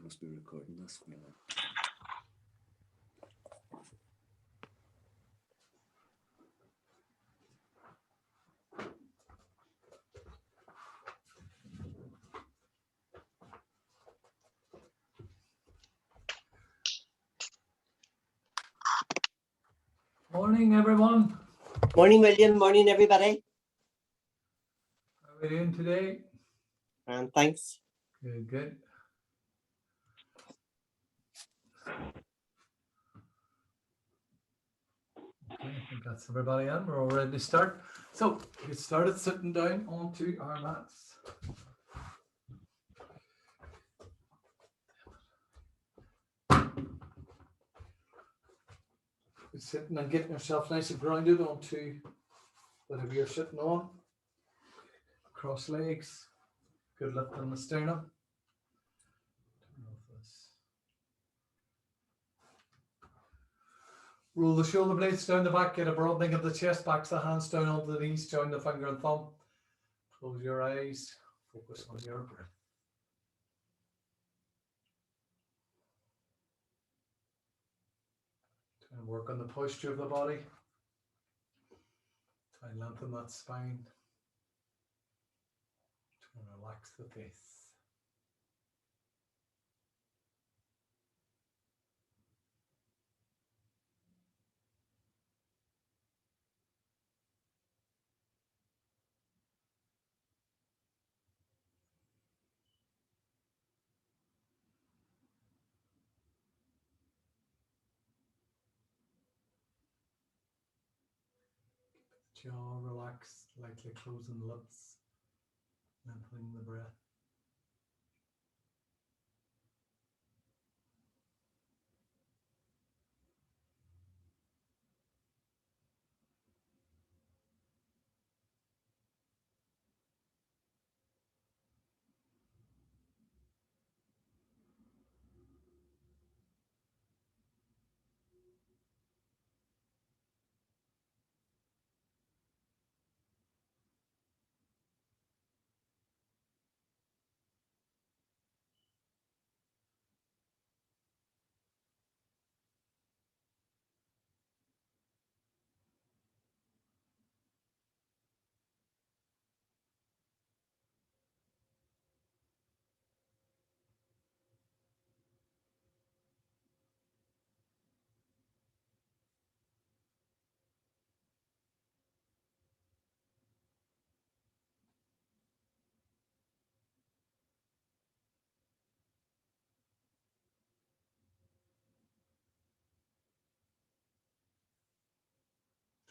must be recording this. Morning, everyone. Morning, William. Morning, everybody. How are we doing today? Thanks. Good, good. Okay, I think that's everybody in. We're all ready to start. So, get started sitting down onto our mats. Sitting and getting yourself nice and grounded onto whatever you're sitting on. Cross legs. Good lift on the sternum. Roll the shoulder blades down the back, get a broadening of the chest, backs the hands down onto the knees, join the finger and thumb. Close your eyes, focus on your breath. Try and work on the posture of the body. Try and lengthen that spine. Try and relax the face. Jaw relaxed, lightly closing the lips, lengthening the breath.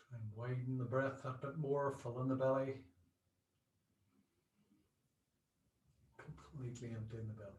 Try and widen the breath a bit more, fill in the belly. Completely emptying the belly.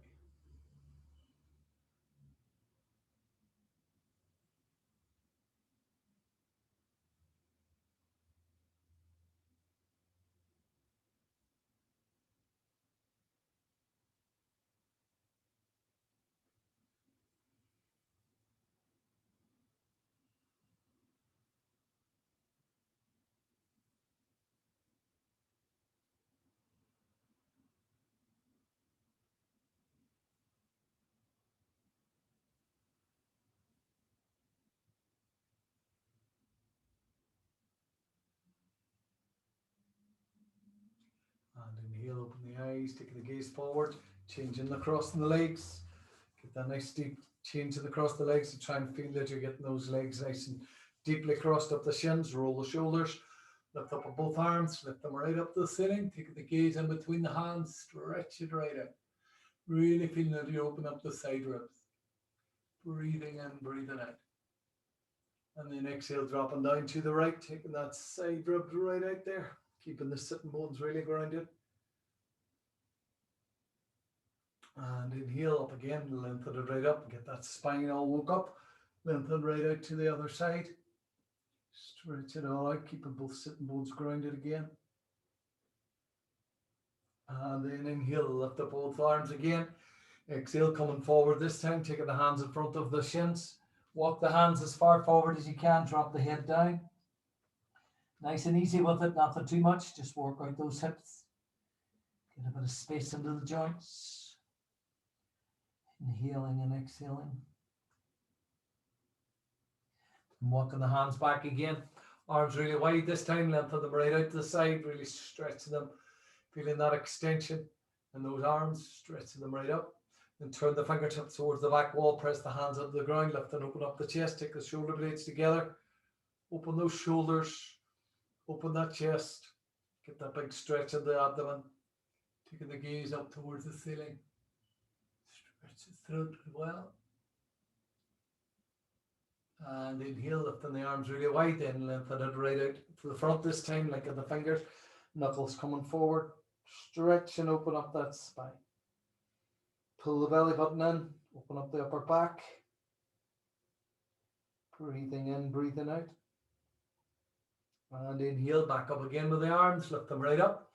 And inhale, open the eyes, taking the gaze forward, changing the cross in the legs. Get that nice deep change in the cross of the legs to try and feel that you're getting those legs nice and deeply crossed up the shins. Roll the shoulders, lift up both arms, lift them right up to the ceiling. Take the gaze in between the hands, stretch it right out. Really feeling that you open up the side ribs. Breathing in, breathing out. And then exhale, dropping down to the right, taking that side rib right out there. Keeping the sitting bones really grounded. And inhale up again, lengthen it right up, get that spine all woke up, lengthen right out to the other side. Stretch it all out, keeping both sitting bones grounded again. And then inhale, lift up both arms again. Exhale, coming forward this time, taking the hands in front of the shins. Walk the hands as far forward as you can, drop the head down. Nice and easy with it, nothing too much, just work out those hips. Get a bit of space into the joints. Inhaling and exhaling. And walking the hands back again. Arms really wide this time, lengthen them right out to the side, really stretching them, feeling that extension in those arms, stretching them right up. Then turn the fingertips towards the back wall, press the hands up to the ground, lift and open up the chest, take the shoulder blades together, open those shoulders, open that chest, get that big stretch of the abdomen, taking the gaze up towards the ceiling, stretch the throat as well. And inhale, lifting the arms really wide, then lengthen it right out to the front this time, like in the fingers, knuckles coming forward, stretch and open up that spine. Pull the belly button in, open up the upper back, breathing in, breathing out. And inhale, back up again with the arms, lift them right up.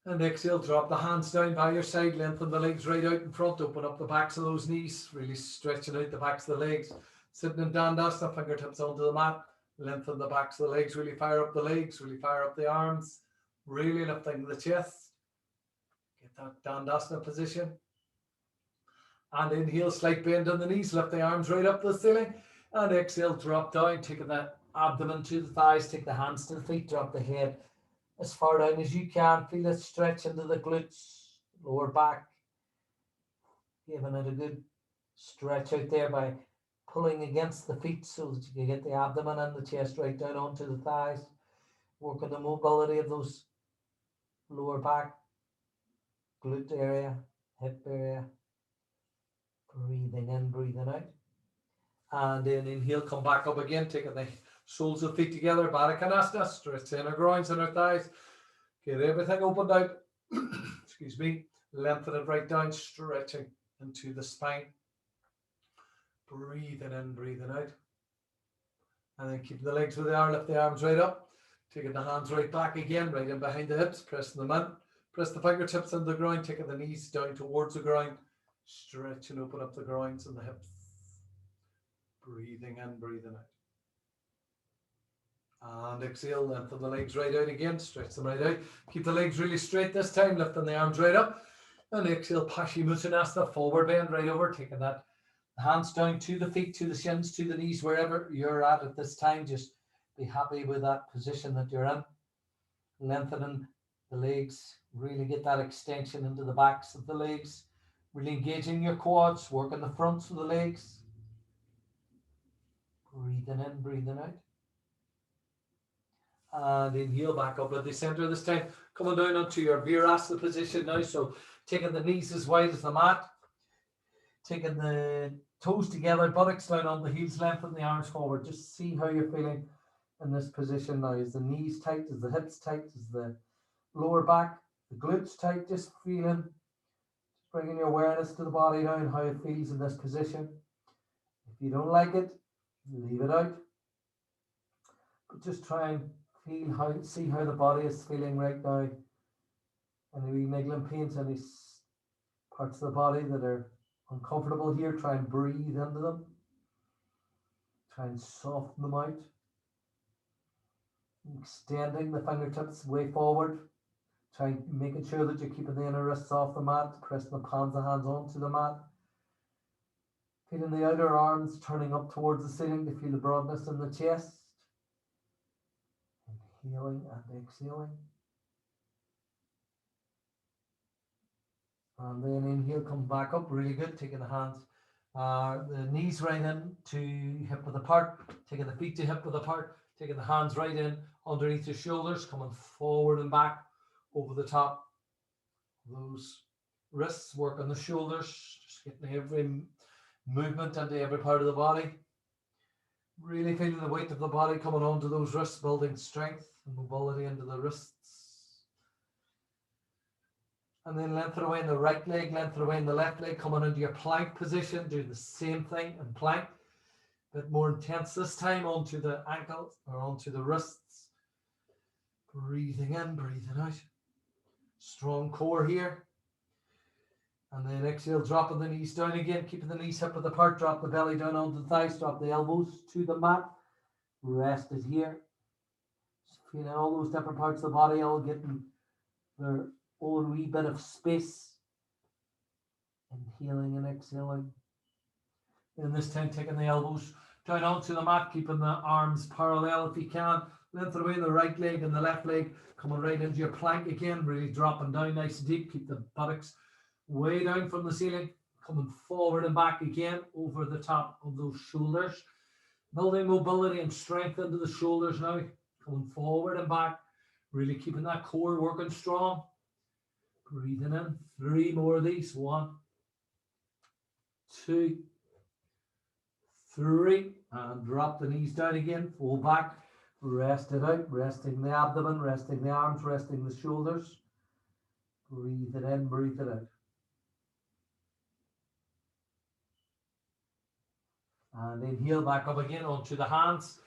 And exhale, drop the hands down by your side, lengthen the legs right out in front, open up the backs of those knees, really stretching out the backs of the legs. Sitting in Dandasana, fingertips onto the mat, lengthen the backs of the legs, really fire up the legs, really fire up the arms, really lifting the chest. Get that Dandasana position. And inhale, slight bend on the knees, lift the arms right up to the ceiling. And exhale, drop down, taking that abdomen to the thighs, take the hands to the feet, drop the head as far down as you can. Feel it stretch into the glutes, lower back. Giving it a good stretch out there by pulling against the feet so that you can get the abdomen and the chest right down onto the thighs. Working the mobility of those lower back, glute area, hip area. Breathing in, breathing out. And then inhale, come back up again, taking the soles of the feet together, Baddha Konasana, stretch inner groins, inner thighs. Get everything opened out. Excuse me. Lengthen it right down, stretching into the spine. Breathing in, breathing out. And then keep the legs where they are, lift the arms right up. Taking the hands right back again, right in behind the hips, pressing them in. Press the fingertips into the ground, taking the knees down towards the ground. Stretch and open up the groins and the hips. Breathing in, breathing out. And exhale, lengthen the legs right out again, stretch them right out. Keep the legs really straight this time, lifting the arms right up. And exhale, Paschimottanasana, forward bend right over, taking that hands down to the feet, to the shins, to the knees, wherever you're at this time. Just be happy with that position that you're in. Lengthening the legs, really get that extension into the backs of the legs. Really engaging your quads, working the fronts of the legs. Breathing in, breathing out. And inhale, back up at the center this time. Coming down onto your Virasana position now. So taking the knees as wide as the mat. Taking the toes together, buttocks down on the heels, lengthen the arms forward. Just see how you're feeling in this position now. Is the knees tight? Is the hips tight? Is the lower back, the glutes tight? Just feeling, just bringing your awareness to the body now and how it feels in this position. If you don't like it, leave it out. But just try and feel how, see how the body is feeling right now. Any wee niggling pains, any parts of the body that are uncomfortable here, try and breathe into them. Try and soften them out. Extending the fingertips way forward. Try making sure that you're keeping the inner wrists off the mat, pressing the palms of the hands onto the mat. Feeling the outer arms turning up towards the ceiling to feel the broadness in the chest. Inhaling and exhaling. And then inhale, come back up, really good, taking the hands, the knees right in to hip width apart, taking the feet to hip width apart, taking the hands right in underneath the shoulders, coming forward and back over the top of those wrists, work on the shoulders, just getting every movement into every part of the body. Really feeling the weight of the body coming onto those wrists, building strength and mobility into the wrists. And then lengthen away in the right leg, lengthen away in the left leg, coming into your plank position. Do the same thing in plank. A bit more intense this time onto the ankles or onto the wrists. Breathing in, breathing out. Strong core here. And then exhale, dropping the knees down again, keeping the knees hip width apart, drop the belly down onto the thighs, drop the elbows to the mat. Rest it here. Just feeling all those different parts of the body all getting their own wee bit of space. Inhaling and exhaling. And this time taking the elbows down onto the mat, keeping the arms parallel if you can. Length away the right leg and the left leg, coming right into your plank again, really dropping down nice and deep. Keep the buttocks way down from the ceiling, coming forward and back again over the top of those shoulders. Building mobility and strength into the shoulders now, coming forward and back, really keeping that core working strong. Breathing in, 3 more of these. 1, 2, 3, and drop the knees down again, fall back, rest it out, resting the abdomen, resting the arms, resting the shoulders. Breathe it in, breathe it out. And inhale back up again onto the hands.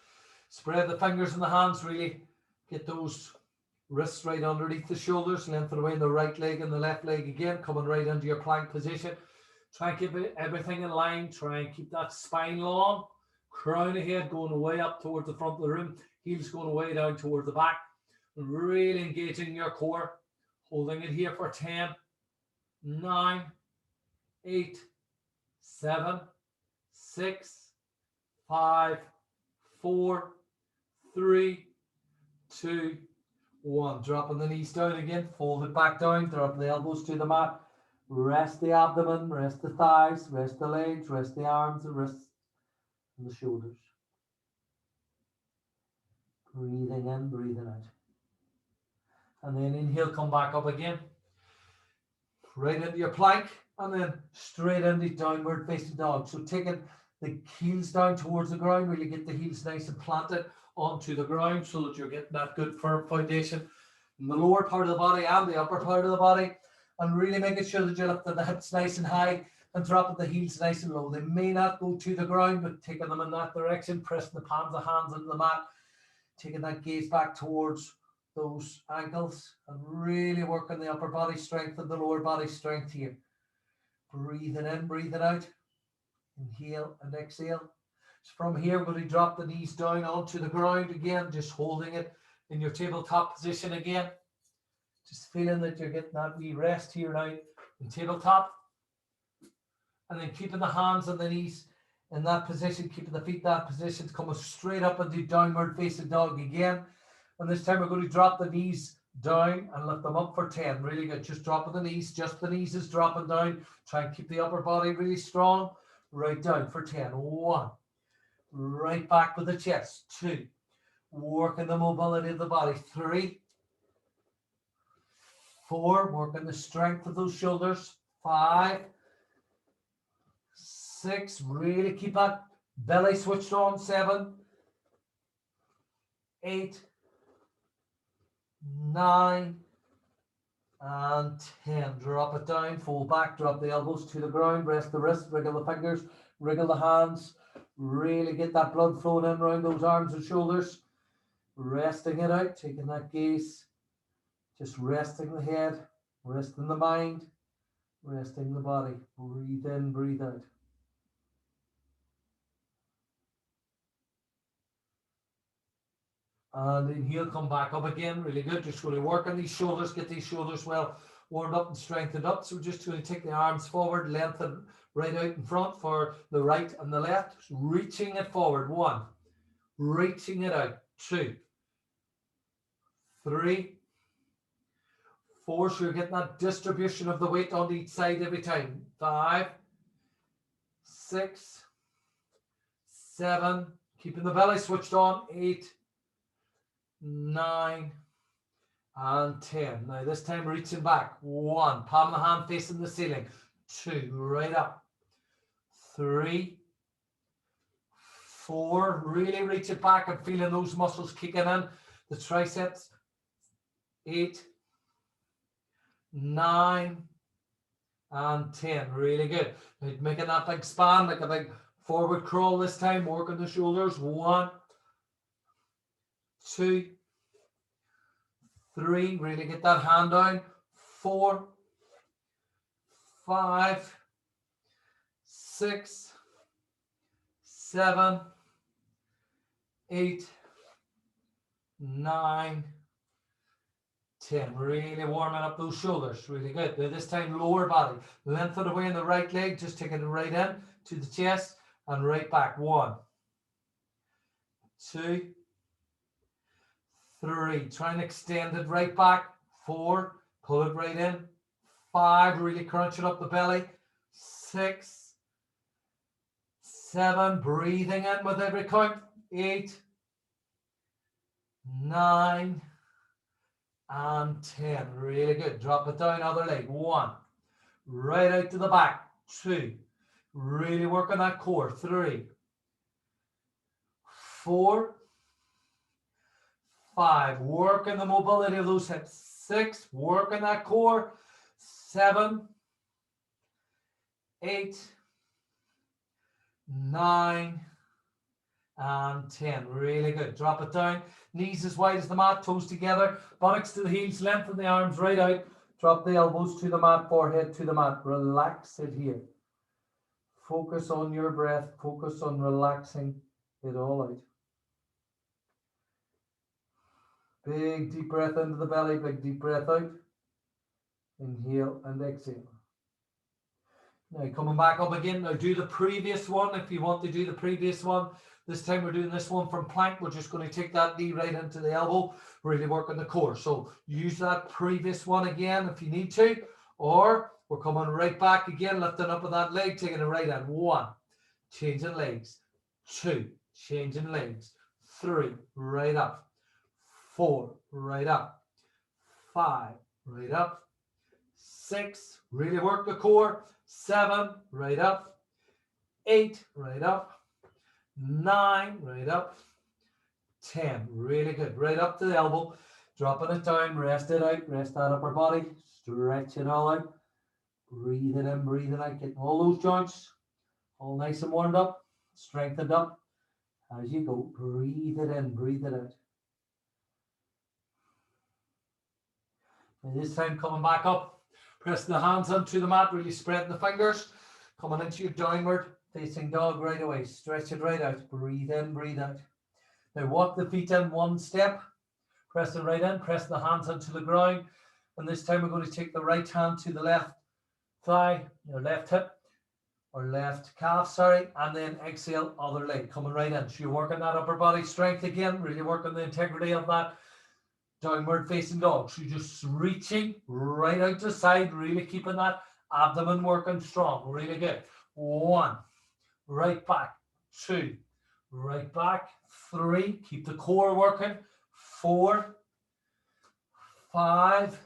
Spread the fingers in the hands, really get those wrists right underneath the shoulders, lengthen away the right leg and the left leg again, coming right into your plank position. Try and keep everything in line. Try and keep that spine long. Crown of head going way up towards the front of the room. Heels going way down toward the back. Really engaging your core. Holding it here for 10, 9, 8, 7, 6, 5, 4, 3, 2, 1. Dropping the knees down again. Fold it back down. Drop the elbows to the mat. Rest the abdomen, rest the thighs, rest the legs, rest the arms, the wrists, and the shoulders. Breathing in, breathing out. And then inhale, come back up again. Right into your plank, and then straight into downward facing dog. So taking the heels down towards the ground, really get the heels nice and planted onto the ground so that you're getting that good firm foundation in the lower part of the body and the upper part of the body. And really making sure that you're lifting the hips nice and high and dropping the heels nice and low. They may not go to the ground, but taking them in that direction, pressing the palms of hands into the mat, taking that gaze back towards those ankles and really working the upper body strength and the lower body strength here. Breathing in, breathing out. Inhale and exhale. So from here, we're going to drop the knees down onto the ground again, just holding it in your tabletop position again. Just feeling that you're getting that wee rest here now in tabletop. And then keeping the hands and the knees in that position, keeping the feet that position, coming straight up into downward facing dog again. And this time we're going to drop the knees down and lift them up for 10. Really good. Just dropping the knees. Just the knees is dropping down. Try and keep the upper body really strong. Right down for 10. 1. Right back with the chest. 2. Working the mobility of the body. 3. 4, working the strength of those shoulders. 5, 6, really keep that belly switched on. 7, 8, 9, and 10. Drop it down, fall back, drop the elbows to the ground, rest the wrists, wriggle the fingers, wriggle the hands. Really get that blood flowing in around those arms and shoulders. Resting it out, taking that gaze. Just resting the head, resting the mind, resting the body. Breathe in, breathe out. And inhale, come back up again. Really good. Just going to work on these shoulders, get these shoulders well warmed up and strengthened up. So we're just going to take the arms forward, lengthen right out in front for the right and the left. Reaching it forward. 1. Reaching it out. 2. 3. 4, so you're getting that distribution of the weight on each side every time. 5, 6, 7, keeping the belly switched on. 8, 9, and 10. Now this time reaching back. 1, palm of the hand facing the ceiling. 2, right up. 3, 4, really reach it back and feeling those muscles kicking in. The triceps. 8, 9, and 10. Really good. Making that big span, like a big forward crawl this time. Working the shoulders. 1, 2, 3. Really get that hand down. 4, 5, 6, 7, 8, 9, 10. Really warming up those shoulders. Really good. Now this time lower body. Lengthen away in the right leg. Just taking it right in to the chest and right back. 1, 2, 3. Try and extend it right back. 4. Pull it right in. 5. Really crunching up the belly. 6, 7. Breathing in with every count. 8, 9, and 10. Really good. Drop it down, other leg. 1. Right out to the back. 2. Really work on that core. 3, 4, 5. Work on the mobility of those hips. 6. Work on that core. 7, 8, 9, and 10. Really good. Drop it down. Knees as wide as the mat, toes together, buttocks to the heels, lengthen the arms right out. Drop the elbows to the mat, forehead to the mat. Relax it here. Focus on your breath. Focus on relaxing it all out. Big deep breath into the belly, big deep breath out. Inhale and exhale. Now coming back up again. Now do the previous one if you want to do the previous one. This time we're doing this one from plank. We're just going to take that knee right into the elbow, really work on the core. So use that previous one again if you need to, or we're coming right back again, lifting up with that leg, taking it right in. 1, changing legs. 2, changing legs. 3, right up. 4, right up. 5, right up. 6, really work the core. 7, right up. 8, right up. 9, right up. 10, really good. Right up to the elbow, dropping it down, rest it out, rest that upper body, stretch it all out. Breathe it in, breathe it out, getting all those joints all nice and warmed up, strengthened up as you go. Breathe it in, breathe it out. And this time coming back up, pressing the hands onto the mat, really spreading the fingers, coming into your downward facing dog right away. Stretch it right out. Breathe in, breathe out. Now walk the feet in 1 step. Press it right in. Press the hands onto the ground. And this time we're going to take the right hand to the left thigh, your left hip, or left calf, sorry. And then exhale, other leg, coming right in. So you're working that upper body strength again. Really working the integrity of that downward facing dog. So you're just reaching right out to the side, really keeping that abdomen working strong. Really good. 1. Right back. 2. Right back. 3. Keep the core working. 4. 5.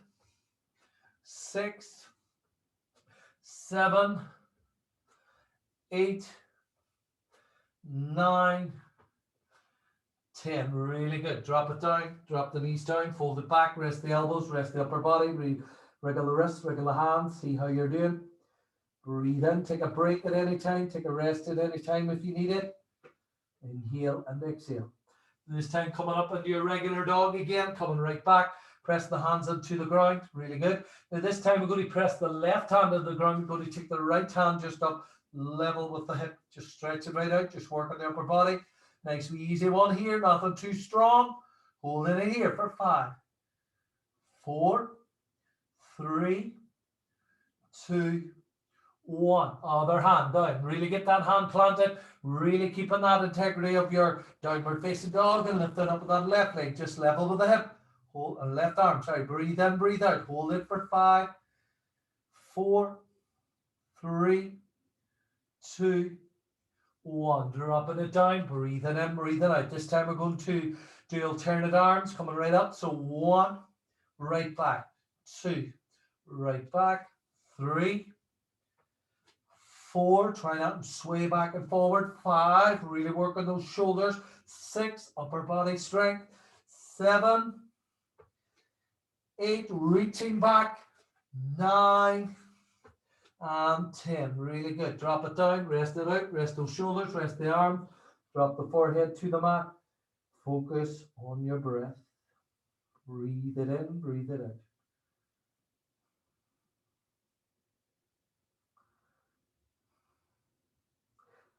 6. 7. 8. 9. 10. Really good. Drop it down. Drop the knees down. Fold it back. Rest the elbows. Rest the upper body. Wriggle the wrists. Wriggle the hands. See how you're doing. Breathe in. Take a break at any time. Take a rest at any time if you need it. Inhale and exhale. This time coming up into your regular dog again. Coming right back. Press the hands into the ground. Really good. Now this time we're going to press the left hand on the ground. We're going to take the right hand just up level with the hip. Just stretch it right out. Just work on the upper body. Nice wee easy one here. Nothing too strong. Hold it in here for 5, 4, 3, 2, 1. Other hand down. Really get that hand planted. Really keeping that integrity of your downward facing dog and lifting up with that left leg. Just level with the hip. Hold and left arm. Sorry. Breathe in, breathe out. Hold it for 5, 4, 3, 2, 1. Dropping it down. Breathing in, breathing out. This time we're going to do alternate arms. Coming right up. So 1. Right back. 2. Right back. 3. 4, try not to sway back and forward. 5, really work on those shoulders. 6, upper body strength. 7, 8, reaching back. 9, and 10. Really good. Drop it down, rest it out, rest those shoulders, rest the arm. Drop the forehead to the mat. Focus on your breath. Breathe it in, breathe it out.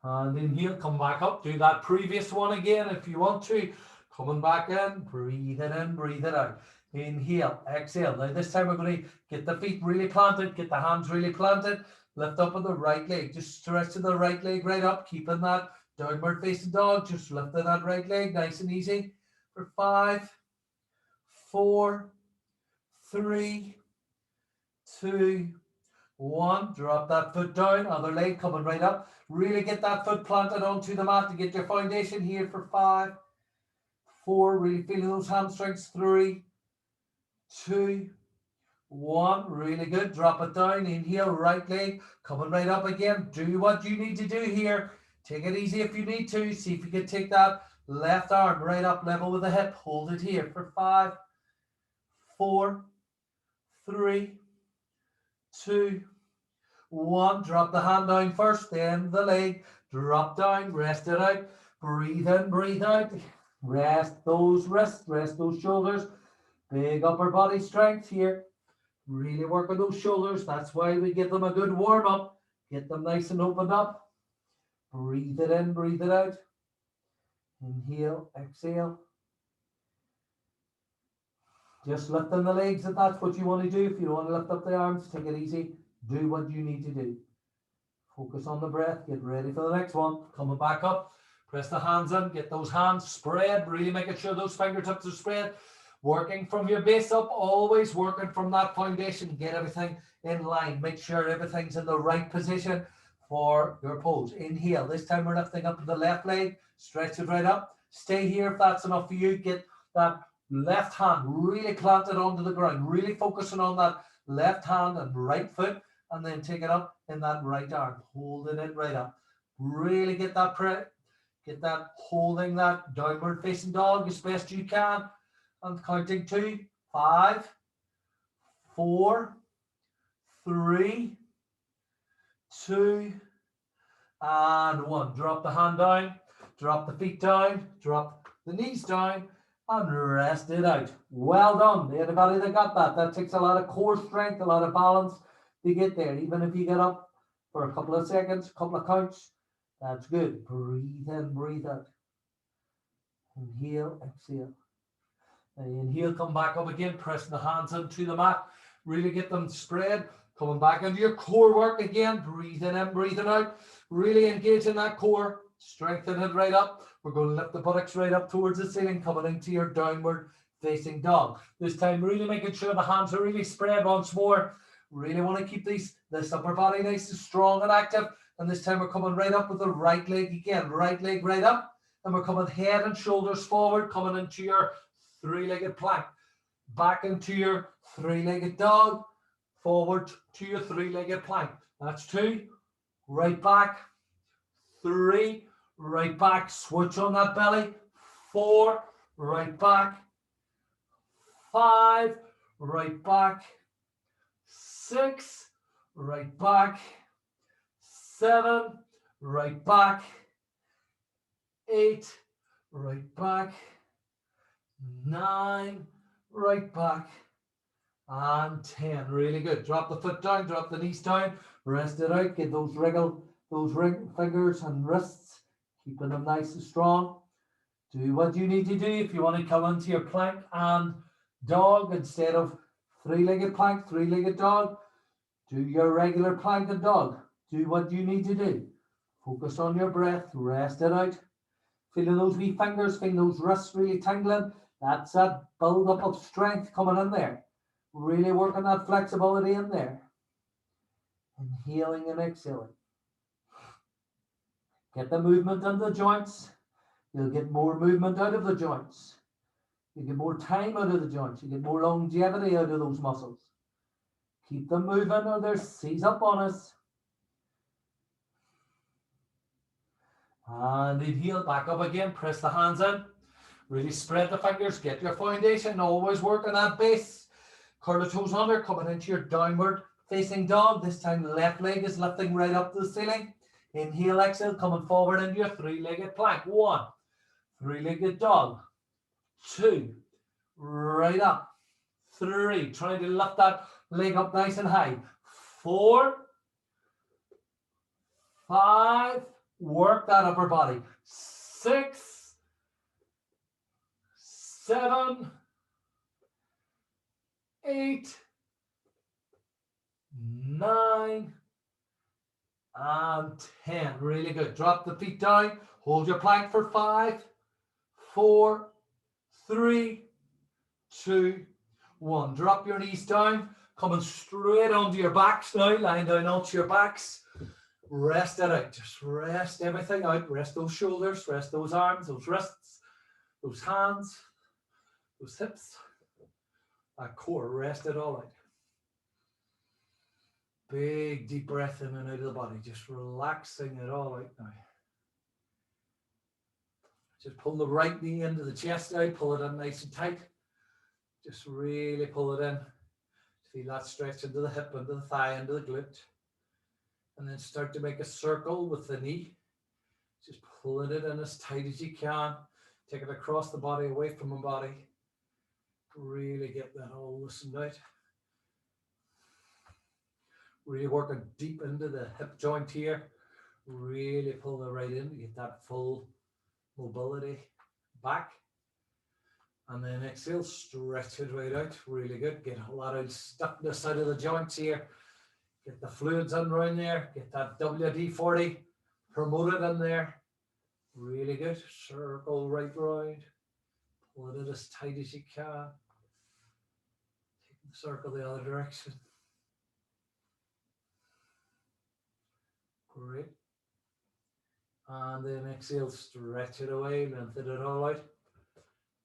And inhale, come back up. Do that previous one again if you want to. Coming back in, breathe it out. Inhale, exhale. Now this time we're going to get the feet really planted, get the hands really planted. Lift up on the right leg. Just stretch to the right leg right up, keeping that downward facing dog. Just lifting that right leg nice and easy for 5, 4, 3, 2, 1. Drop that foot down. Other leg coming right up. Really get that foot planted onto the mat to get your foundation here for 5, 4. Really feeling those hamstrings. 3, 2, 1. Really good. Drop it down. Inhale. Right leg coming right up again. Do what you need to do here. Take it easy if you need to. See if you can take that left arm right up level with the hip. Hold it here for 5, 4, 3, 2, 1. Drop the hand down first, then the leg. Drop down. Rest it out. Breathe in, breathe out. Rest those wrists, rest those shoulders. Big upper body strength here. Really work on those shoulders. That's why we give them a good warm up. Get them nice and opened up. Breathe it in, breathe it out. Inhale, exhale. Just lifting the legs if that's what you want to do. If you don't want to lift up the arms, take it easy. Do what you need to do. Focus on the breath. Get ready for the next one. Coming back up. Press the hands in. Get those hands spread. Really making sure those fingertips are spread. Working from your base up. Always working from that foundation. Get everything in line. Make sure everything's in the right position for your pose. Inhale. This time we're lifting up the left leg. Stretch it right up. Stay here if that's enough for you. Get that left hand really planted onto the ground. Really focusing on that left hand and right foot. And then take it up in that right arm. Holding it right up. Really get that holding that downward facing dog as best you can. And counting 2, 5, 4, 3, 2, and 1. Drop the hand down, drop the feet down, drop the knees down, and rest it out. Well done. Anybody that got that? That takes a lot of core strength, a lot of balance to get there. Even if you get up for a couple of seconds, a couple of counts, that's good. Breathe in, breathe out. Inhale, exhale. Inhale, come back up again, pressing the hands into the mat. Really get them spread. Coming back into your core work again. Breathing in, breathing out. Really engage in that core. Strengthen it right up. We're going to lift the buttocks right up towards the ceiling, coming into your downward facing dog. This time, really making sure the hands are really spread once more. Really want to keep this upper body nice and strong and active. And this time, we're coming right up with the right leg again. Right leg right up. And we're coming head and shoulders forward, coming into your three-legged plank. Back into your three-legged dog. Forward to your three-legged plank. That's 2. Right back. 3. Right back. Switch on that belly. 4. Right back. 5. Right back. 6. Right back. 7. Right back. 8. Right back. 9. Right back. And 10. Really good. Drop the foot down, drop the knees down, rest it out. Get those ring fingers and wrists, keeping them nice and strong. Do what you need to do. If you want to come into your plank and dog instead of three-legged plank, three-legged dog, do your regular plank and dog. Do what you need to do. Focus on your breath, rest it out. Feeling those wee fingers, feeling those wrists really tingling. That's that build up of strength coming in there. Really working that flexibility in there. Inhaling and exhaling. Get the movement in the joints. You'll get more movement out of the joints. You get more time out of the joints. You get more longevity out of those muscles. Keep them moving or they'll seize up on us. And inhale, back up again. Press the hands in. Really spread the fingers. Get your foundation. Always work on that base. Curl the toes under, coming into your downward facing dog. This time the left leg is lifting right up to the ceiling. Inhale, exhale, coming forward into your three-legged plank. 1. Three-legged dog. 2. Right up. 3. Trying to lift that leg up nice and high. 4. 5. Work that upper body. 6. 7. 8, 9, and 10. Really good. Drop the feet down. Hold your plank for 5, 4, 3, 2, 1. Drop your knees down. Coming straight onto your backs now. Lying down onto your backs. Rest it out. Just rest everything out. Rest those shoulders. Rest those arms, those wrists, those hands, those hips. That core. Rest it all out. Big deep breath in and out of the body. Just relaxing it all out now. Just pull the right knee into the chest now. Pull it in nice and tight. Just really pull it in. Feel that stretch into the hip, into the thigh, into the glute. And then start to make a circle with the knee. Just pulling it in as tight as you can. Take it across the body, away from the body. Really get that all loosened out. Really working deep into the hip joint here. Really pull it right in to get that full mobility back. And then exhale, stretch it right out. Really good. Get a lot of stuckness out of the joints here. Get the fluids in around there. Get that WD-40 promoted in there. Really good. Circle right round. Pull it as tight as you can. Take the circle the other direction. Great. And then exhale, stretch it away, lengthen it all out.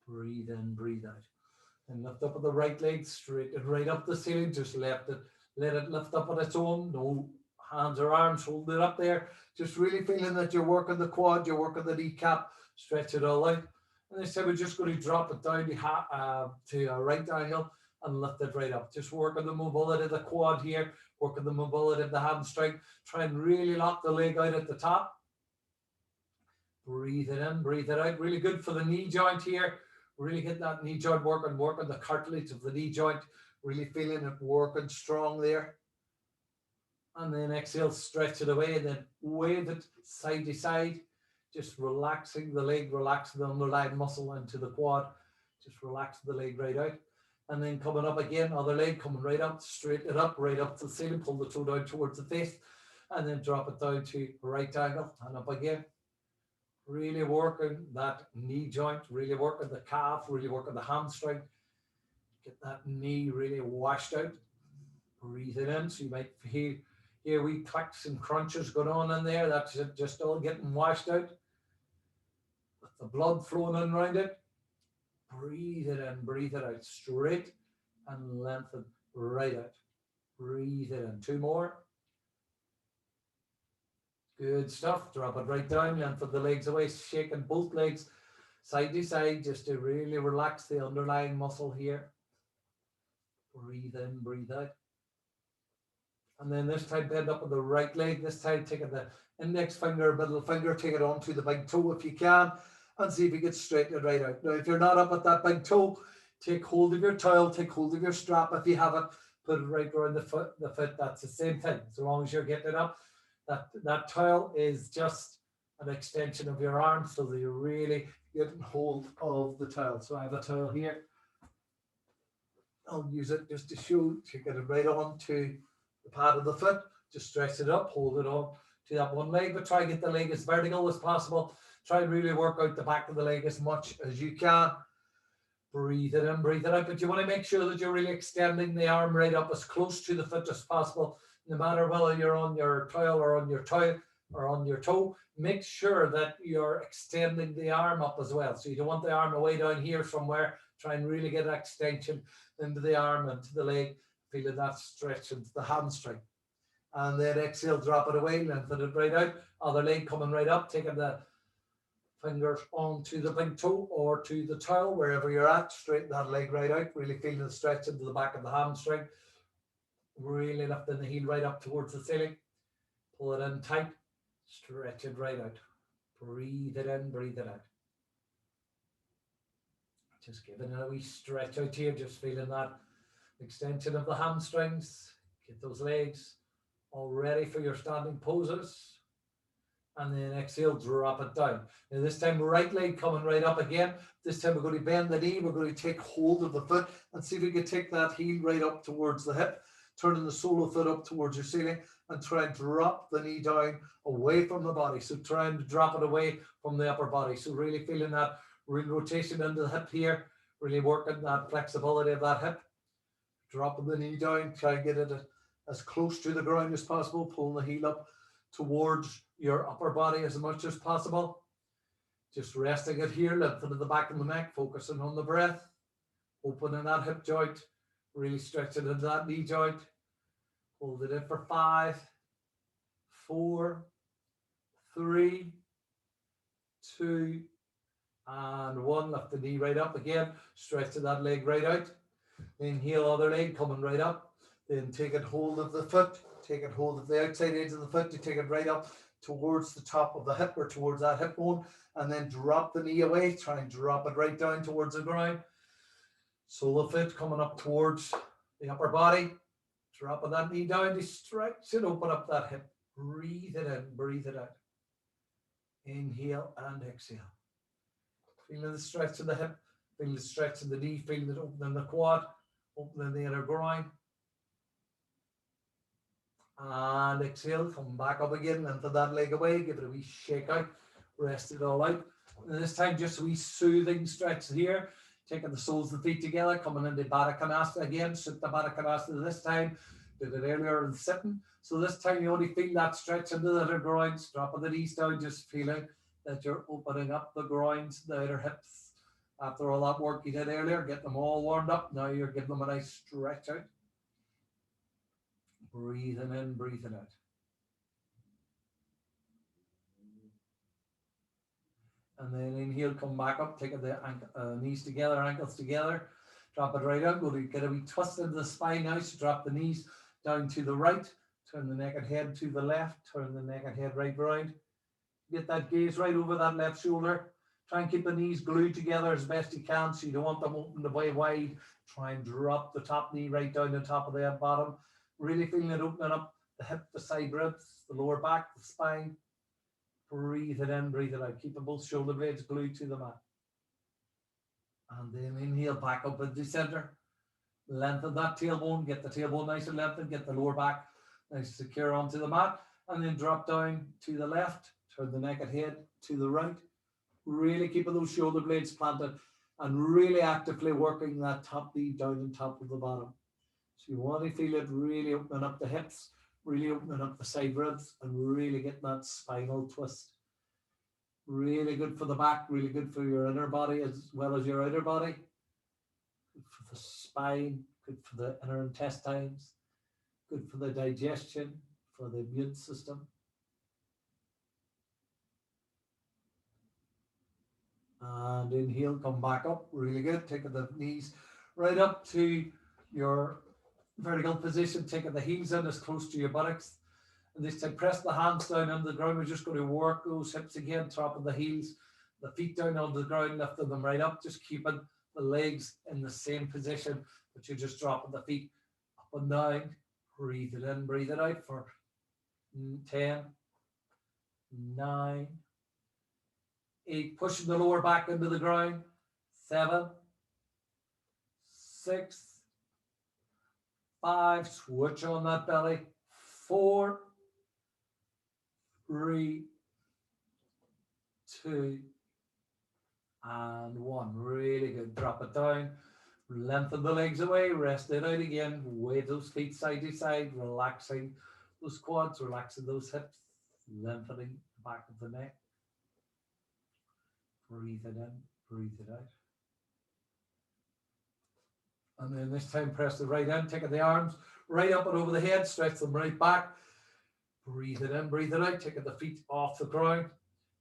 Breathe in, breathe out. And lift up with the right leg, straight it right up the ceiling. Just let it lift up on its own. No hands or arms, hold it up there. Just really feeling that you're working the quad, you're working the kneecap. Stretch it all out. And this time we're just going to drop it down to a right angle and lift it right up. Just working the mobility of the quad here, working the mobility of the hamstring. Try and really lock the leg out at the top. Breathe it in, breathe it out. Really good for the knee joint here. Really get that knee joint working the cartilage of the knee joint. Really feeling it working strong there. And then exhale, stretch it away, and then wave it side to side. Just relaxing the leg, relaxing the underlying muscle into the quad. Just relax the leg right out. And then coming up again, other leg coming right up, straighten it up, right up to the ceiling, pull the toe down towards the face, and then drop it down to right angle and up again. Really working that knee joint, really working the calf, really working the hamstring. Get that knee really washed out. Breathe it in. So you might hear wee clicks and crunches going on in there. That's it, just all getting washed out. With the blood flowing in around it. Breathe it in, breathe it out. Straight and lengthen right out. Breathe it in. 2 more. Good stuff. Drop it right down. Lengthen the legs away. Shaking both legs side to side just to really relax the underlying muscle here. Breathe in, breathe out. And then this time bend up with the right leg. This time taking the index finger, middle finger, take it onto the big toe if you can, and see if you can straighten it right out. Now, if you're not up at that big toe, take hold of your towel, take hold of your strap if you have it, put it right around the foot. That's the same thing. So long as you're getting it up, that towel is just an extension of your arm, so that you're really getting hold of the towel. So I have a towel here. I'll use it just to show to get it right on to the pad of the foot. Just stretch it up, hold it on to that one leg, but try and get the leg as vertical as possible. Try and really work out the back of the leg as much as you can. Breathe it in, breathe it out, but you want to make sure that you're really extending the arm right up as close to the foot as possible. No matter whether you're on your towel or on your toe, make sure that you're extending the arm up as well. So you don't want the arm away down here somewhere. Try and really get an extension into the arm and to the leg, feeling that stretch into the hamstring. And then exhale, drop it away, lengthen it right out. Other leg coming right up, taking the fingers onto the big toe or to the towel, wherever you're at. Straighten that leg right out, really feeling the stretch into the back of the hamstring. Really lifting the heel right up towards the ceiling. Pull it in tight, stretch it right out. Breathe it in, breathe it out. Just giving it a wee stretch out here, just feeling that extension of the hamstrings. Get those legs all ready for your standing poses. And then exhale, drop it down. Now this time, right leg coming right up again. This time we're going to bend the knee. We're going to take hold of the foot and see if we can take that heel right up towards the hip, turning the sole of the foot up towards your ceiling, and try and drop the knee down away from the body. So trying to drop it away from the upper body. So really feeling that real rotation into the hip here, really working that flexibility of that hip. Dropping the knee down, try and get it as close to the ground as possible, pulling the heel up towards your upper body as much as possible. Just resting it here, lengthening the back of the neck, focusing on the breath, opening that hip joint, really stretching into that knee joint. Hold it in for 5, 4, 3, 2, and 1. Lift the knee right up again, stretching that leg right out. Inhale, other leg coming right up. Then take it hold of the foot, take it hold of the outside edge of the foot to take it right up towards the top of the hip or towards that hip bone, and then drop the knee away. Try and drop it right down towards the ground. Sole of foot coming up towards the upper body. Dropping that knee down to stretch and open up that hip. Breathe it in, breathe it out. Inhale and exhale. Feeling the stretch in the hip, feeling the stretch in the knee, feeling it opening the quad, opening the inner groin. And exhale, come back up again, into that leg away, give it a wee shake out, rest it all out. And this time, just a wee soothing stretch here, taking the soles of the feet together, coming into Baddha Konasana again, Supta Baddha Konasana this time, did it earlier in sitting. So this time you only feel that stretch into the outer groins, dropping the knees down, just feeling that you're opening up the groins, the outer hips. After all that work you did earlier, get them all warmed up, now you're giving them a nice stretch out. Breathing in, breathing out. And then inhale, come back up, taking the knees together, ankles together, drop it right out. We'll get a wee twist into the spine now. So drop the knees down to the right, turn the neck and head to the left, turn the neck and head right around. Get that gaze right over that left shoulder. Try and keep the knees glued together as best you can, so you don't want them open way wide. Try and drop the top knee right down the top of the bottom. Really feeling it opening up the hip, the side ribs, the lower back, the spine. Breathe it in, breathe it out. Keeping both shoulder blades glued to the mat. And then inhale back up into the center. Lengthen that tailbone, get the tailbone nice and lengthened, get the lower back nice and secure onto the mat. And then drop down to the left, turn the neck and head to the right. Really keeping those shoulder blades planted and really actively working that top knee down on top of the bottom. So you want to feel it really opening up the hips, really opening up the side ribs, and really getting that spinal twist. Really good for the back, really good for your inner body as well as your outer body. Good for the spine, good for the inner intestines, good for the digestion, for the immune system. And inhale, come back up, really good. Taking the knees right up to your vertical position, taking the heels in as close to your buttocks. And this time, press the hands down on the ground. We're just going to work those hips again, dropping the heels, the feet down onto the ground, lifting them right up, just keeping the legs in the same position, but you're just dropping the feet up and down. Breathe it in, breathe it out for 10, 9, 8, pushing the lower back into the ground, 7, 6, 5, switch on that belly, 4, 3, 2, and 1. Really good. Drop it down, lengthen the legs away, rest it out again, wave those feet side to side, relaxing those quads, relaxing those hips, lengthening the back of the neck. Breathe it in, breathe it out. And then this time, press the right hand, taking the arms right up and over the head, stretch them right back. Breathe it in, breathe it out, taking the feet off the ground.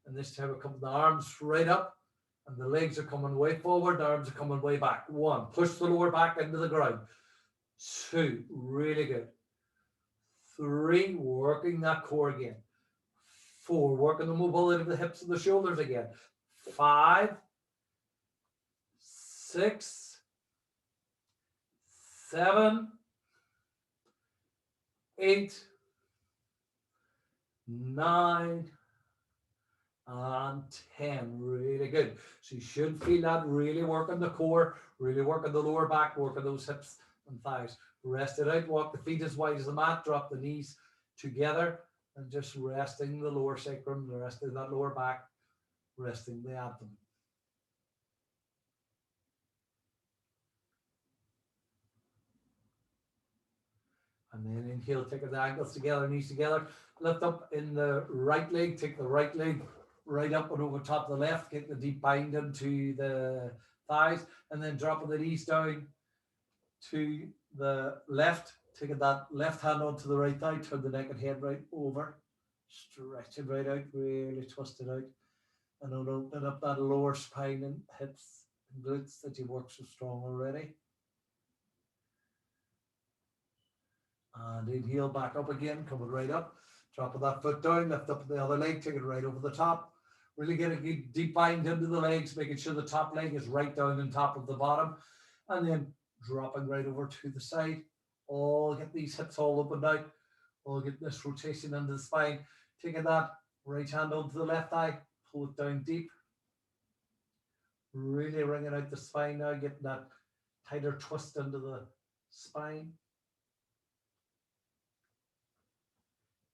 And this time, we come the arms right up, and the legs are coming way forward, the arms are coming way back. 1, push the lower back into the ground. 2, really good. 3, working that core again. 4, working the mobility of the hips and the shoulders again. 5, 6, 7, 8, 9, and 10. Really good. So you should feel that really working the core, really working the lower back, working those hips and thighs. Rest it out, walk the feet as wide as the mat, drop the knees together, and just resting the lower sacrum, resting that lower back, resting the abdomen. And then inhale, take the ankles together, knees together, lift up in the right leg, take the right leg right up and over top the left, get the deep bind into the thighs, and then dropping the knees down to the left, taking that left hand onto the right thigh, turn the neck and head right over, stretch it right out, really twist it out, and then open up that lower spine and hips and glutes that you worked so strong already. And inhale, back up again, coming right up, dropping that foot down, lift up the other leg, take it right over the top. Really get a good deep bind into the legs, making sure the top leg is right down on top of the bottom, and then dropping right over to the side. All get these hips all opened out, all get this rotation into the spine. Taking that right hand onto the left thigh, pull it down deep. Really wringing out the spine now, getting that tighter twist into the spine.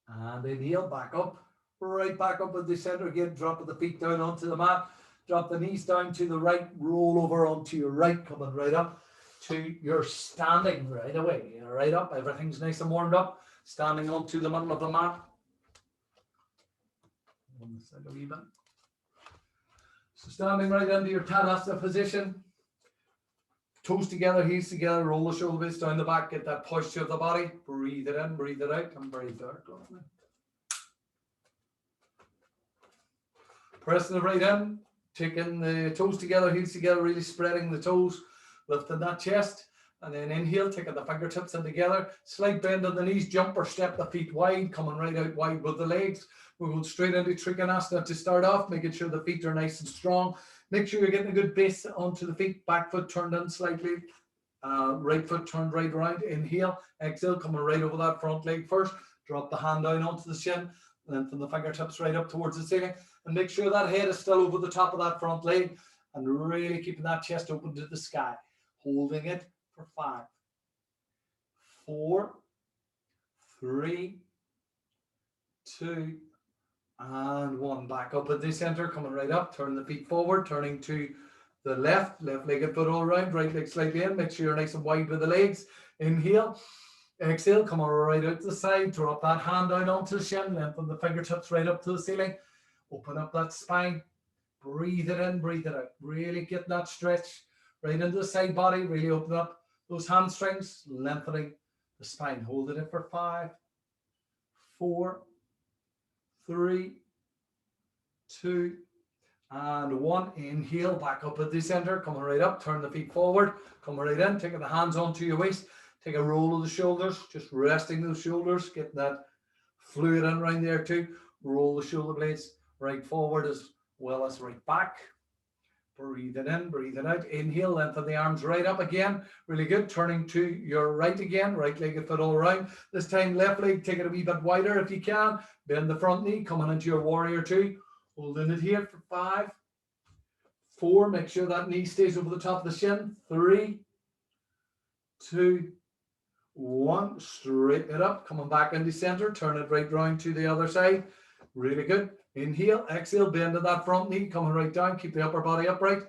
And inhale, back up, right back up at the center again, dropping the feet down onto the mat, drop the knees down to the right, roll over onto your right, coming right up to your standing right away, right up, everything's nice and warmed up, standing onto the middle of the mat. On the side a wee bit. So standing right into your Tadasana position, toes together, heels together, roll the shoulder blades down the back, get that posture of the body, breathe it in, breathe it out, and breathe out. Pressing the right in, taking the toes together, heels together, really spreading the toes, lifting that chest, and then inhale, taking the fingertips in together, slight bend on the knees, jump or step the feet wide, coming right out wide with the legs. We're going straight into Trikonasana to start off, making sure the feet are nice and strong. Make sure you're getting a good base onto the feet, back foot turned in slightly, right foot turned right around. Inhale, exhale, coming right over that front leg first. Drop the hand down onto the shin, lengthen the fingertips right up towards the ceiling, and make sure that head is still over the top of that front leg, and really keeping that chest open to the sky. Holding it for 5, 4, 3, 2, and 1. Back up at the center, coming right up, turn the feet forward, turning to the left-legged foot all around, right leg slightly in, make sure you're nice and wide with the legs. Inhale, exhale, come on right out to the side, drop that hand down onto the shin, lengthen the fingertips right up to the ceiling, open up that spine, breathe it in, breathe it out, really get that stretch right into the side body, really open up those hamstrings, lengthening the spine, holding it for 5, 4, 3, 2, and 1. Inhale, back up at the center, coming right up, turn the feet forward, coming right in, taking the hands onto your waist, take a roll of the shoulders, just resting those shoulders, getting that fluid in around there too. Roll the shoulder blades right forward as well as right back. Breathe it in, breathe it out. Inhale, lengthen the arms right up again. Really good. Turning to your right again, right-legged foot all around. This time, left leg, take it a wee bit wider if you can. Bend the front knee, coming into your warrior 2. Holding it here for 5, 4. Make sure that knee stays over the top of the shin. 3, 2, 1. Straighten it up. Coming back into center. Turn it right round to the other side. Really good. Inhale, exhale, bend to that front knee, coming right down. Keep the upper body upright.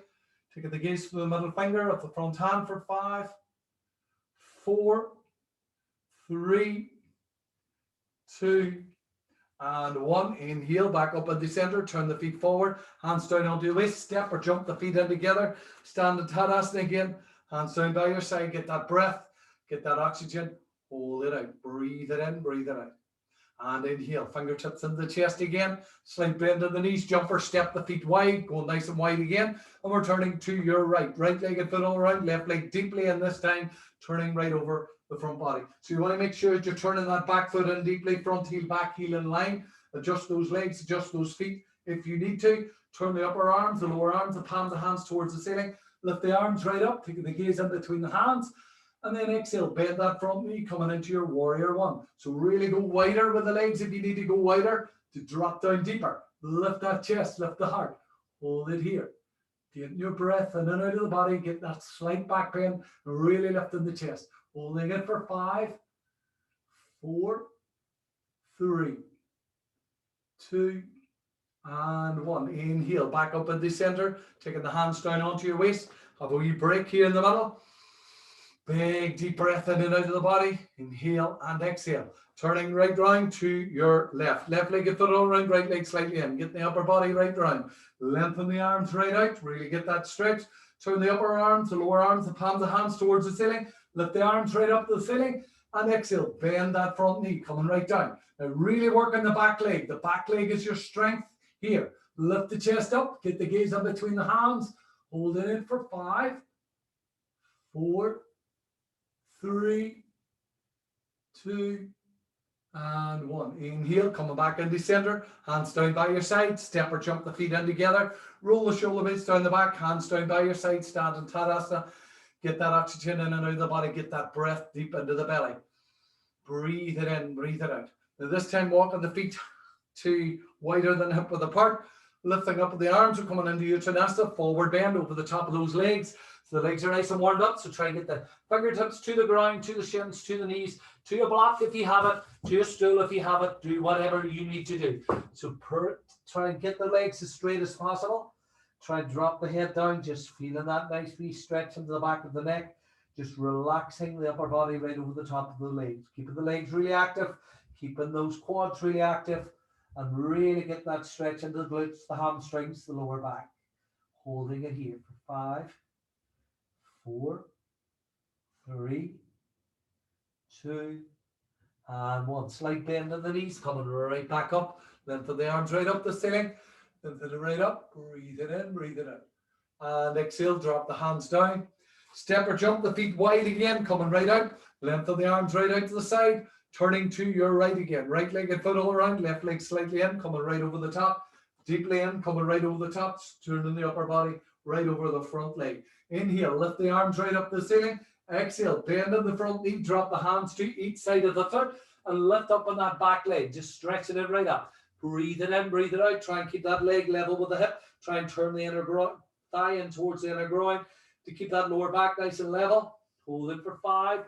Taking the gaze from the middle finger of the front hand for 5, 4, 3, 2, and 1. Inhale, back up at the center. Turn the feet forward. Hands down onto your waist. Step or jump the feet in together. Stand in Tadasana again. Hands down by your side. Get that breath. Get that oxygen. Hold it out. Breathe it in. Breathe it out. And inhale, fingertips into the chest again, slight bend of the knees, jump or step the feet wide, go nice and wide again, and we're turning to your right-legged foot all around, left leg deeply, and this time turning right over the front body. So you want to make sure that you're turning that back foot in deeply, front heel, back heel in line, adjust those legs, adjust those feet if you need to, turn the upper arms, the lower arms, the palms of the hands towards the ceiling, lift the arms right up, taking the gaze in between the hands, and then exhale, bend that front knee, coming into your warrior 1. So really go wider with the legs if you need to go wider, to drop down deeper. Lift that chest, lift the heart. Hold it here. Getting your breath in and out of the body. Get that slight back bend. Really lifting the chest. Holding it for 5, 4, 3, 2, and 1. Inhale, back up in the center. Taking the hands down onto your waist. Have a wee break here in the middle. Big deep breath in and out of the body. Inhale and exhale. Turning right round to your left. Left leg foot all around, right leg slightly in. Get the upper body right round. Lengthen the arms right out. Really get that stretch. Turn the upper arms, the lower arms, the palms of the hands towards the ceiling. Lift the arms right up to the ceiling. And exhale. Bend that front knee, coming right down. Now really work on the back leg. The back leg is your strength here. Lift the chest up. Get the gaze in between the hands. Holding it for 5, 4, 3, 2, and 1. Inhale, coming back into center. Hands down by your side. Step or jump the feet in together. Roll the shoulder blades down the back. Hands down by your side. Stand in Tadasana. Get that oxygen in and out of the body. Get that breath deep into the belly. Breathe it in, breathe it out. Now this time, walking the feet to wider than hip width apart. Lifting up the arms. We're coming into Uttanasana. Forward bend over the top of those legs. So the legs are nice and warmed up. So try and get the fingertips to the ground, to the shins, to the knees, to a block if you have it, to a stool if you have it. Do whatever you need to do. So try and get the legs as straight as possible. Try and drop the head down, just feeling that nice wee stretch into the back of the neck. Just relaxing the upper body right over the top of the legs. Keeping the legs really active, keeping those quads really active, and really get that stretch into the glutes, the hamstrings, the lower back. Holding it here for 5, 4, 3, 2, and 1. Slight bend in the knees, coming right back up. Lengthen the arms right up the ceiling. Lengthen it right up. Breathe it in, breathe it out. And exhale, drop the hands down. Step or jump the feet wide again, coming right out. Lengthen the arms right out to the side. Turning to your right again. Right leg and foot all around. Left leg slightly in, coming right over the top. Deeply in, coming right over the top. Turning the upper body right over the front leg. Inhale, lift the arms right up the ceiling. Exhale, bend in the front knee. Drop the hands to each side of the foot. And lift up on that back leg. Just stretching it right up. Breathe it in, breathe it out. Try and keep that leg level with the hip. Try and turn the inner thigh in towards the inner groin to keep that lower back nice and level. Hold it for 5,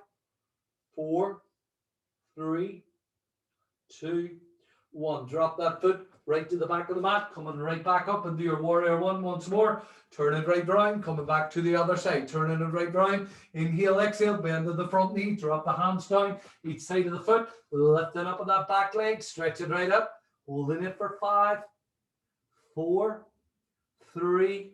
4, 3, 2, 1. Drop that foot right to the back of the mat. Coming right back up and do your warrior 1 once more. Turn it right round. Coming back to the other side. Turning it right round. Inhale, exhale. Bend to the front knee. Drop the hands down each side of the foot. Lifting up on that back leg. Stretch it right up. Holding it for 5, 4, 3,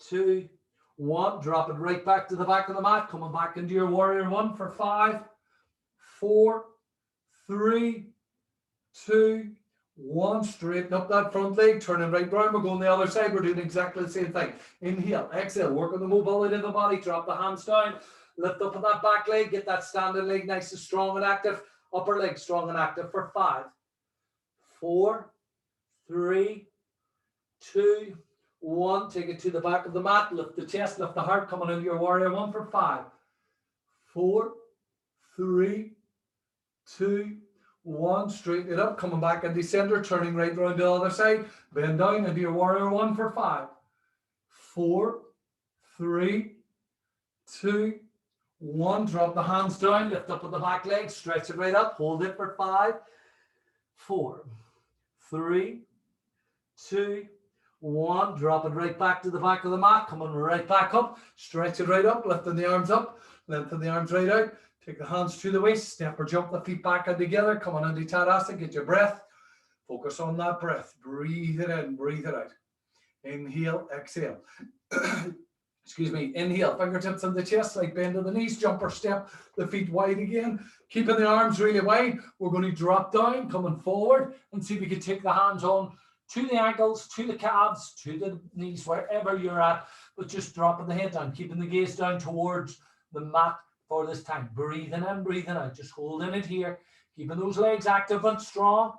2, 1. Drop it right back to the back of the mat. Coming back into your warrior 1 for 5, 4, 3, 2, 1. Straighten up that front leg. Turning right round. We're going the other side. We're doing exactly the same thing. Inhale, exhale. Work on the mobility of the body. Drop the hands down. Lift up on that back leg. Get that standing leg nice and strong and active. Upper leg strong and active for 5, 4, 3, 2, 1. Take it to the back of the mat. Lift the chest, lift the heart. Coming into your warrior 1 for 5, 4, 3, 2, 1. Straighten it up. Coming back into center. Turning right round to the other side. Bend down into your warrior 1 for 5, 4, 3, 2, 1. Drop the hands down. Lift up with the back leg. Stretch it right up. Hold it for 5, 4, 3, 2, 1. Drop it right back to the back of the mat. Coming right back up. Stretch it right up. Lifting the arms up. Lengthen the arms right out. Take the hands to the waist. Step or jump the feet back in together. Come on into Tadasana. Get your breath. Focus on that breath. Breathe it in. Breathe it out. Inhale. Exhale. Excuse me. Inhale. Fingertips on the chest. Like bend of the knees. Jump or step the feet wide again. Keeping the arms really wide. We're going to drop down. Coming forward. And see if we can take the hands on to the ankles, to the calves, to the knees, wherever you're at, but just dropping the head down, keeping the gaze down towards the mat for this time. Breathing in, breathing out, just holding it here, keeping those legs active and strong.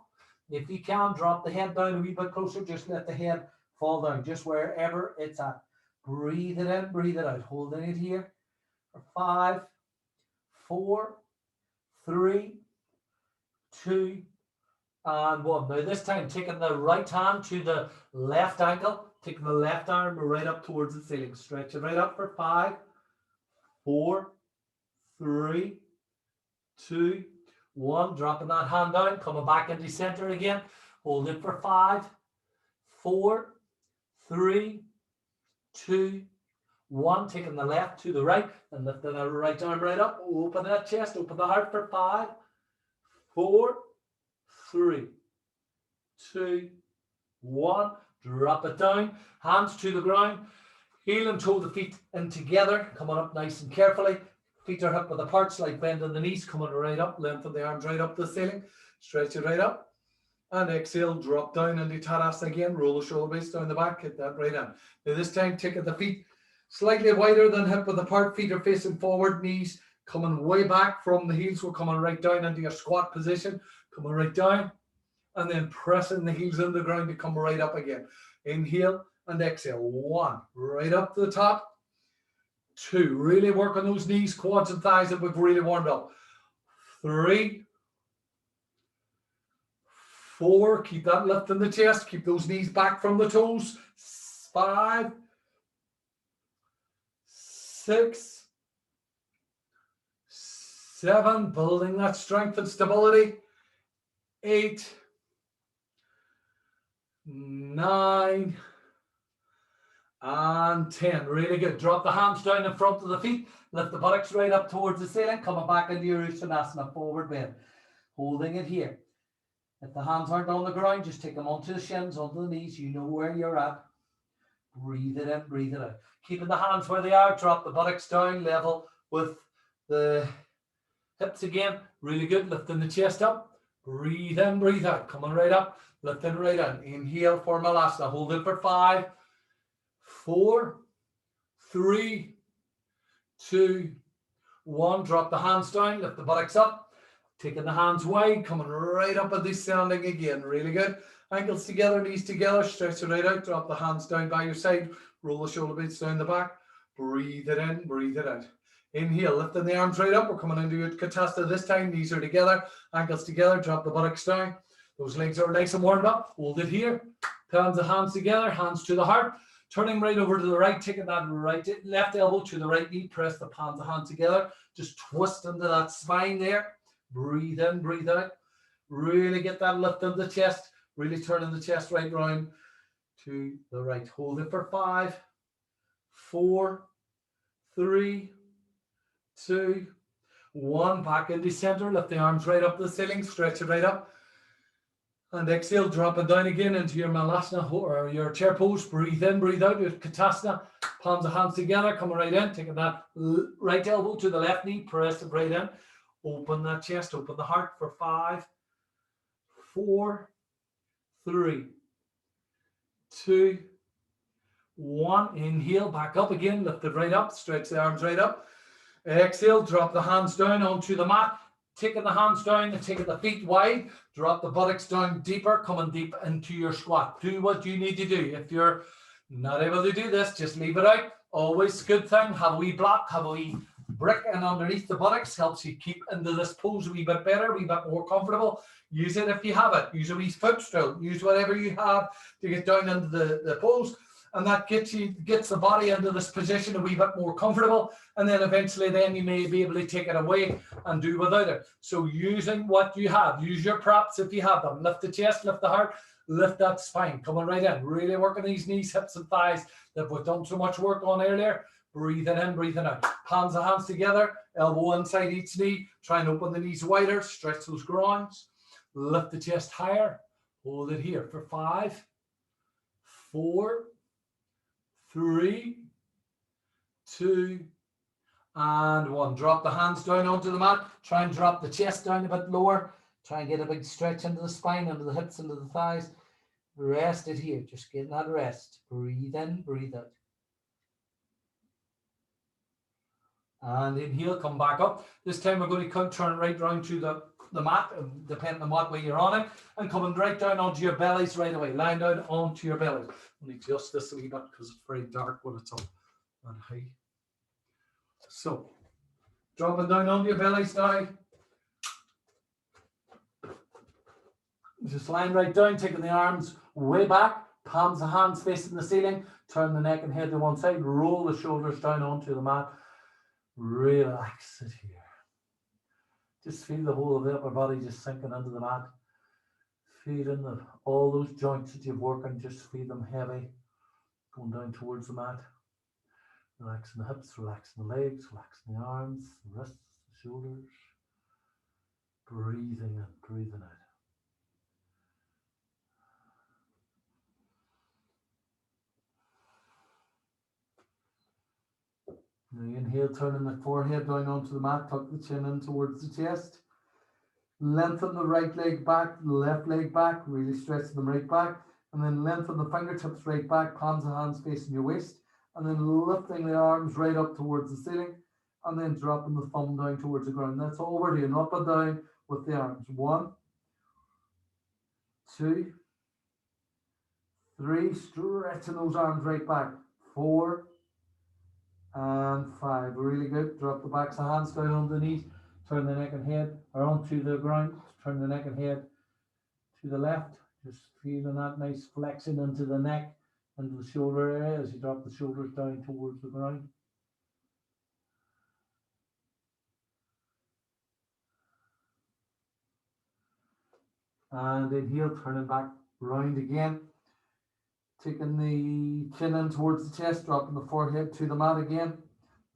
If you can, drop the head down a wee bit closer, just let the head fall down, just wherever it's at. Breathe it in, breathe it out, holding it here for 5, 4, 3, 2, and 1. Now this time taking the right hand to the left ankle, taking the left arm right up towards the ceiling. Stretch it right up for 5, 4, 3, 2, 1. Dropping that hand down, coming back into center again. Hold it for 5, 4, 3, 2, 1. Taking the left to the right and lifting the right arm right up. Open that chest, open the heart for 5, 4, 3, 2, 1. Drop it down. Hands to the ground. Heel and toe the feet in together. Coming up nice and carefully. Feet are hip width apart, slight bend in the knees. Coming right up. Lengthen the arms right up the ceiling. Stretch it right up. And exhale. Drop down into Tadasana again. Roll the shoulder blades down the back. Hit that right in. Now this time, taking the feet slightly wider than hip width apart. Feet are facing forward. Knees coming way back from the heels. We're coming right down into your squat position. Coming right down. And then pressing the heels in the ground to come right up again. Inhale and exhale. 1, right up to the top. 2, really work on those knees, quads, and thighs that we've really warmed up. 3, 4, keep that lift in the chest. Keep those knees back from the toes. 5, 6, 7, building that strength and stability. 8, 9, and 10. Really good. Drop the hands down in front of the feet. Lift the buttocks right up towards the ceiling. Coming back into your Uttanasana, forward bend. Holding it here. If the hands aren't on the ground, just take them onto the shins, onto the knees. You know where you're at. Breathe it in, breathe it out. Keeping the hands where they are. Drop the buttocks down, level with the hips again. Really good. Lifting the chest up. Breathe in, breathe out. Coming right up. Lifting right in. Inhale for Malasana. Hold it for 5, 4, 3, 2, 1. Drop the hands down. Lift the buttocks up. Taking the hands wide. Coming right up and descending again. Really good. Ankles together, knees together. Stretch it right out. Drop the hands down by your side. Roll the shoulder blades down the back. Breathe it in. Breathe it out. Inhale, lifting the arms right up. We're coming into Utkatasana this time. Knees are together, ankles together. Drop the buttocks down. Those legs are nice and warmed up. Hold it here. Palms of hands together, hands to the heart. Turning right over to the right, taking that left elbow to the right knee. Press the palms of hands together. Just twist into that spine there. Breathe in, breathe out. Really get that lift in the chest. Really turning the chest right round to the right. Hold it for 5, 4, 3, 2, 1. Back into center. Lift the arms right up the ceiling. Stretch it right up. And exhale. Drop it down again into your Malasana or your chair pose. Breathe in, breathe out. Utkatasana. Palms of hands together. Coming right in. Taking that right elbow to the left knee. Press it right in. Open that chest. Open the heart for 5, 4, 3, 2, 1. Inhale. Back up again. Lift it right up. Stretch the arms right up. Exhale, drop the hands down onto the mat. Taking the hands down and taking the feet wide. Drop the buttocks down deeper, coming deep into your squat. Do what you need to do. If you're not able to do this, just leave it out. Always a good thing. Have a wee block, have a wee brick and underneath the buttocks. Helps you keep into this pose a wee bit better, a wee bit more comfortable. Use it if you have it. Use a wee footstool. Use whatever you have to get down into the pose. And that gets the body into this position a wee bit more comfortable, and then eventually then you may be able to take it away and do without it. So using what you have, use your props if you have them. Lift the chest, lift the heart, lift that spine, coming right in. Really working these knees, hips and thighs that we've done so much work on earlier. Breathing in, breathing out. Palms of hands together, elbow inside each knee. Try and open the knees wider, stretch those groins. Lift the chest higher. Hold it here for 5, 4, 3, 2, and 1. Drop the hands down onto the mat. Try and drop the chest down a bit lower. Try and get a big stretch into the spine, into the hips, into the thighs. Rest it here. Just getting that rest. Breathe in, breathe out. And inhale, come back up. This time we're going to turn right round to the mat, depending on what way you're on it, and coming right down onto your bellies right away. Lying down onto your bellies. Only just this a wee bit because it's very dark when it's up and high. So, dropping down onto your bellies now. Just lying right down, taking the arms way back, palms of hands facing the ceiling, turn the neck and head to one side, roll the shoulders down onto the mat, relax it here. Just feel the whole of the upper body just sinking into the mat. Feeling all those joints that you've worked on, just feel them heavy, going down towards the mat. Relaxing the hips, relaxing the legs, relaxing the arms, the wrists, the shoulders. Breathing in, breathing out. Now inhale, turning the forehead down onto the mat, tuck the chin in towards the chest. Lengthen the right leg back, the left leg back, really stretching them right back. And then lengthen the fingertips right back, palms of hands facing your waist. And then lifting the arms right up towards the ceiling. And then dropping the thumb down towards the ground. That's all we're doing, up and down with the arms. 1, 2, 3, stretching those arms right back. 4, and 5. Really good. Drop the backs of hands down on the knees. Turn the neck and head or onto the ground. Turn the neck and head to the left. Just feeling that nice flexion into the neck and the shoulder area as you drop the shoulders down towards the ground. And inhale, turning back round again. Taking the chin in towards the chest, dropping the forehead to the mat again.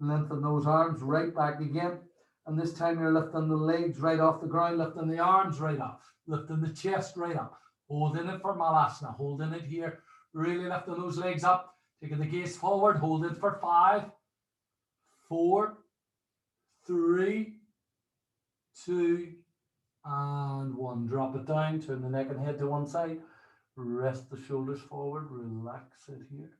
Lengthen those arms right back again. And this time you're lifting the legs right off the ground, lifting the arms right up, lifting the chest right up, holding it for Malasana, holding it here, really lifting those legs up, taking the gaze forward, hold it for 5, 4, 3, 2, and 1. Drop it down, turn the neck and head to one side, rest the shoulders forward, relax it here.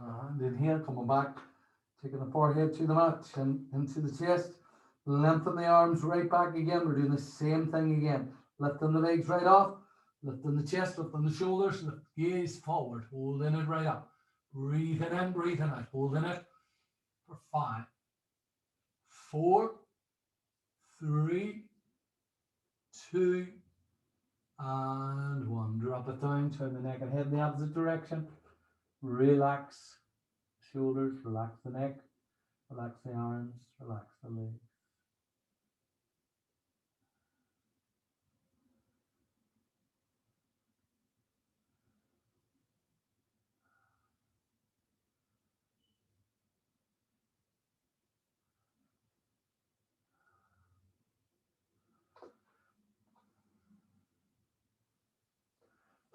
And inhale, coming back, taking the forehead to the mat, chin into the chest, lengthen the arms right back again. We're doing the same thing again. Lifting the legs right off, lifting the chest, lifting the shoulders, lift gaze forward, holding it right up. Breathing in, breathing out, holding it for 5, 4, 3, 2, and 1. Drop it down, turn the neck and head in the opposite direction. Relax shoulders, relax the neck, relax the arms, relax the legs.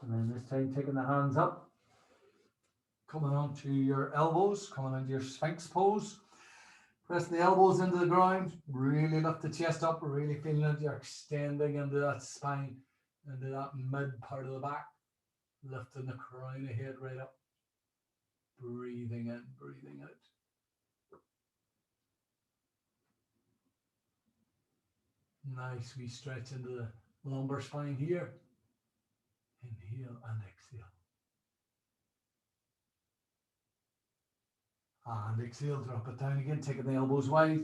And then this time taking the hands up, coming onto your elbows, coming into your Sphinx pose. Pressing the elbows into the ground, really lift the chest up, really feeling that you're extending into that spine, into that mid part of the back, lifting the crown of the head right up, breathing in, breathing out. Nice wee stretch into the lumbar spine here. Inhale and exhale. And exhale, drop it down again, taking the elbows wide,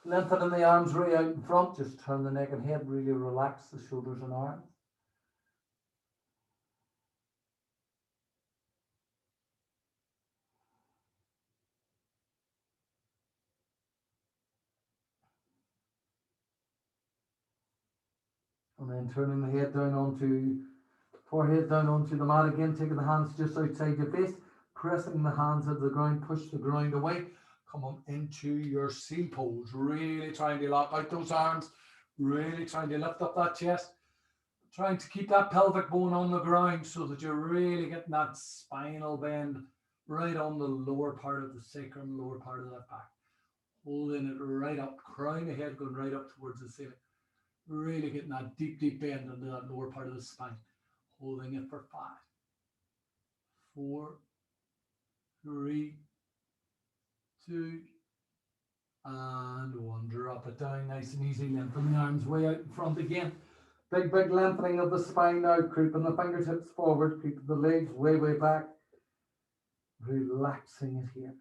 lengthening the arms right out in front, just turn the neck and head, really relax the shoulders and arms. And then turning the head down onto, forehead down onto the mat again, taking the hands just outside your face, pressing the hands into the ground, push the ground away, come on into your seal pose, really trying to lock out those arms, really trying to lift up that chest, trying to keep that pelvic bone on the ground so that you're really getting that spinal bend right on the lower part of the sacrum, lower part of that back. Holding it right up, crown of head going right up towards the ceiling. Really getting that deep, deep bend into that lower part of the spine. Holding it for 5, 4, 3, 2, and 1. Drop it down nice and easy. Lengthen the arms way out in front again. Big, big lengthening of the spine now. Creeping the fingertips forward. Keeping the legs way, way back. Relaxing it here.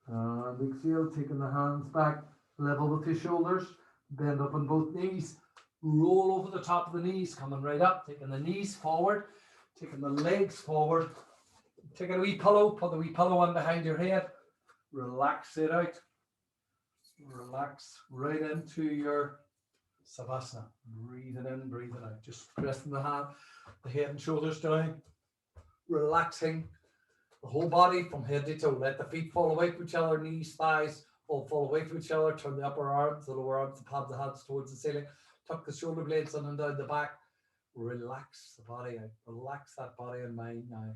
And exhale, taking the hands back, level with the shoulders, bend up on both knees, roll over the top of the knees, coming right up, taking the knees forward, taking the legs forward, taking a wee pillow, put the wee pillow on behind your head, relax it out, relax right into your Savasana, breathing in, breathing out, just resting the head and shoulders down, relaxing the whole body from head to toe. Let the feet fall away from each other, knees, thighs, all fall away from each other. Turn the upper arms, the lower arms, the palms of the hands towards the ceiling. Tuck the shoulder blades in and down the back. Relax the body out. Relax that body and mind now.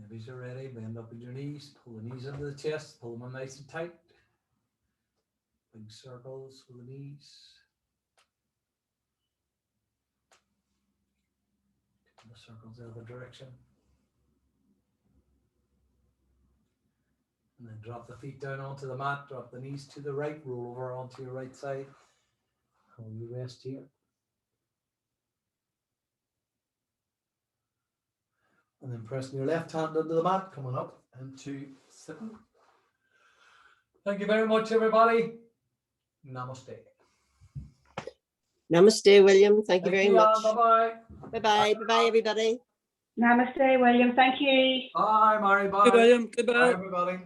Whenever you're ready, bend up with your knees, pull the knees into the chest, pull them in nice and tight. Big circles with the knees. The circles the other direction. And then drop the feet down onto the mat, drop the knees to the right, roll over onto your right side. Hold you rest here. And then pressing your left hand under the mat, coming up into sitting. Thank you very much, everybody. Namaste. Namaste, William. Thank you very much. Bye-bye. Bye-bye. Bye-bye, everybody. Namaste, William. Thank you. Bye, Mary. Bye. Hey, William. Goodbye. Bye, everybody.